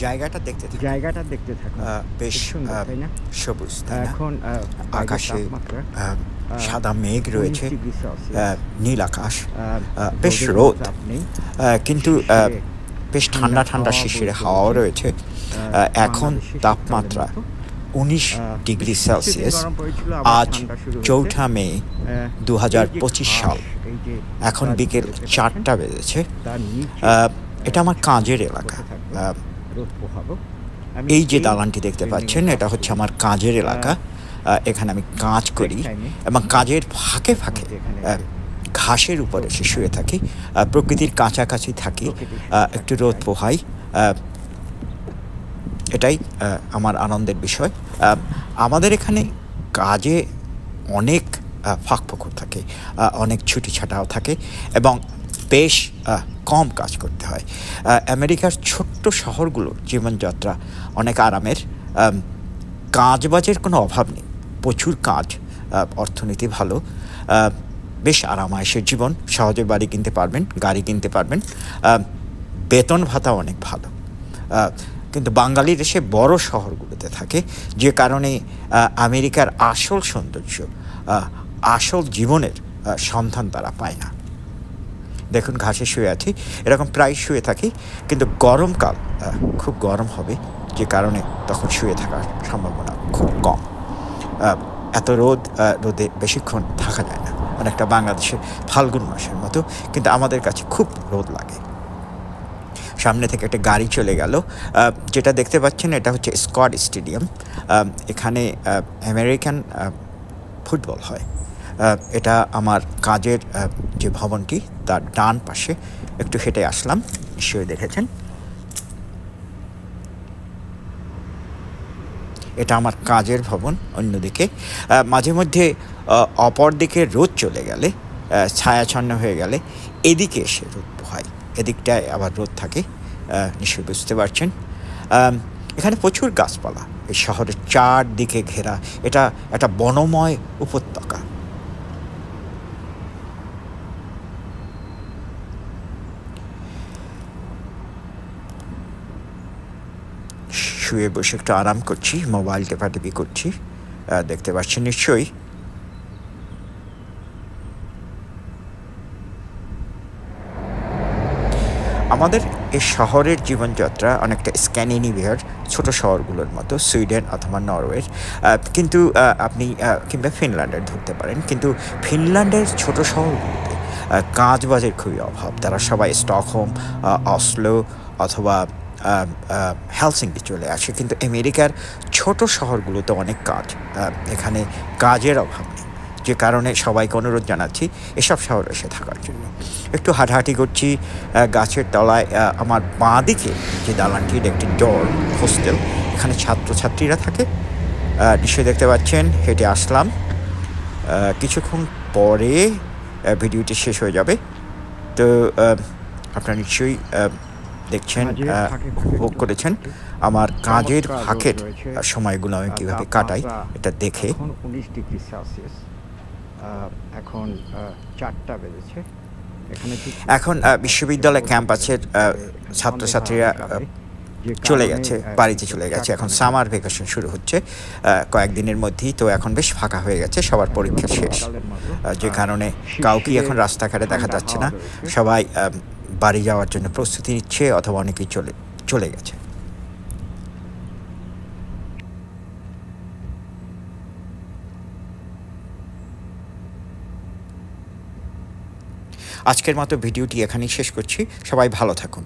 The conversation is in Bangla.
জায়গাটা দেখতে থাকুন। বেশ সুন্দর, তাই না? সবুজ, তাই না? এখন আকাশে তাপমাত্রা সাদা মেঘ 19 রয়েছে, ডিগ্রি সেলসিয়াস। নীল আকাশ, বেশ রোদের রোদ, কোনো চাপ নেই। কিন্তু শিশিরে বেশ ঠান্ডা ঠান্ডা হাওয়া শিশিরে বইতে হাওয়াও রয়েছে। রয়েছে। এখন বাংলাদেশের তাপমাত্রা শীতকালের মতো। 19 ডিগ্রি কিছুদিন সেলসিয়াস। গরম পড়েছিল, আবার আজ ঠান্ডা শুরু হয়েছে। 4 মে এই যে 2025 সাল। ঘাস, এই যে এখন গাছ বিকেল দেখতে পাচ্ছেন, 4টা বেজেছে। তার নিচে এটা আমার কাজের এলাকা। বসে থাকবো, রোদ পোহাবো। আমি এই যে এই দালানটি দেখতে বিল্ডিংয়ে পাচ্ছেন, কাজ এটা হচ্ছে করি। আমার কাজের এলাকা। এখানে আমি কাজ করি টাইমে এবং কাজের ফাঁকে ফাঁকে এখানে ঘাসের উপর এসে শুয়ে থাকি, প্রকৃতির কাছাকাছি থাকি, একটু রোদ পোহাই। এটাই আমার আনন্দের বিষয়। আমাদের এখানে কাজে অনেক ফাঁক ফোকর থাকে, অনেক ছুটি ছাটাও থাকে এবং বেশ কম কাজ করতে হয়। আমেরিকার ছোট্ট শহরগুলোর জীবনযাত্রা অনেক আরামের। কাজবাজের কোনো অভাব নেই, প্রচুর কাজ, অর্থনীতি ভালো, বেশ আরামায়েশের জীবন। সহজে বাড়ি কিনতে পারবেন, গাড়ি কিনতে পারবেন, বেতন ভাতা অনেক ভালো। কিন্তু বাঙালির এসে বড় শহরগুলোতে থাকে, যে কারণে আমেরিকার আসল সৌন্দর্য, আসল জীবনের সন্ধান তারা পায় না। দেখুন, ঘাসে শুয়ে আছি, এরকম প্রায় শুয়ে থাকি, কিন্তু গরমকাল খুব গরম হবে, যে কারণে তখন শুয়ে থাকার সম্ভাবনা খুব কম। এত রোদে বেশিক্ষণ থাকা যায় না, অনেকটা বাংলাদেশের ফাল্গুন মাসের মতো, কিন্তু আমাদের কাছে খুব রোদ লাগে। সামনে থেকে একটা গাড়ি চলে গেল। যেটা দেখতে পাচ্ছেন, এটা হচ্ছে স্কট স্টেডিয়াম। এখানে আমেরিকান ফুটবল হয়। এটা আমার কাজের যে ভবনটি, তার ডান পাশে। একটু হেঁটে আসলাম, নিশ্চয়ই দেখেছেন। এটা আমার কাজের ভবন। অন্যদিকে মাঝে মধ্যে অপর দিকে রোদ চলে গেলে, ছায়াছন্ন হয়ে গেলে, এদিকে এসে রোদ পোহায়, এদিকটায় আবার রোদ থাকে। নিশ্চয়ই বুঝতে পারছেন। এখানে প্রচুর গাছপালা, এই শহরের চারদিকে ঘেরা। এটা একটা বনময় উপত্যকা। শুয়ে বসে একটু আরাম করছি, মোবাইল টেপাটেপি করছি, দেখতে পাচ্ছেন নিশ্চয়ই। আমাদের এই শহরের জীবনযাত্রা অনেকটা স্ক্যান্ডিনেভিয়ার ছোট শহরগুলোর মতো, সুইডেন অথবা নরওয়ের, কিন্তু আপনি কিংবা ফিনল্যান্ডের ধরতে পারেন। কিন্তু ফিনল্যান্ডের ছোট শহরগুলোতে কাজবাজের খুবই অভাব। তারা সবাই স্টকহোম, অসলো অথবা হেলসিঙ্কি চলে আসে। কিন্তু আমেরিকার ছোট শহরগুলোতে অনেক কাজ, এখানে কাজের অভাব নেই, যে কারণে সবাইকে অনুরোধ জানাচ্ছি এসব শহরে এসে থাকার জন্য। একটু হাঁটাহাঁটি করছি গাছের তলায়। আমার বাঁ দিকে যে দালানটির একটি ডর্ম হোস্টেল, এখানে ছাত্রছাত্রীরা থাকে, নিশ্চয়ই দেখতে পাচ্ছেন। হেঁটে আসলাম, কিছুক্ষণ পরে ভিডিওটি শেষ হয়ে যাবে। তো আপনারা নিশ্চয়ই দেখছেন, উপভোগ করেছেন আমার কাজের ফাঁকের সময়গুলো আমি কীভাবে কাটাই, এটা দেখে। 19 ডিগ্রি সেলসিয়াস। এখন 4টা বেজেছে। এখন বিশ্ববিদ্যালয় ক্যাম্পাসের ছাত্রছাত্রীরা চলে গেছে, বাড়িতে চলে গেছে। এখন সামার ভ্যাকেশন শুরু হচ্ছে কয়েকদিনের মধ্যেই। তো এখন বেশ ফাঁকা হয়ে গেছে, সবার পরীক্ষা শেষ, যে কারণে কাউকেই এখন রাস্তাঘাটে দেখা যাচ্ছে না। সবাই বাড়ি যাওয়ার জন্য প্রস্তুতি নিচ্ছে, অথবা অনেকেই চলে গেছে। আজকের মতো ভিডিওটি এখানেই শেষ করছি। সবাই ভালো থাকুন।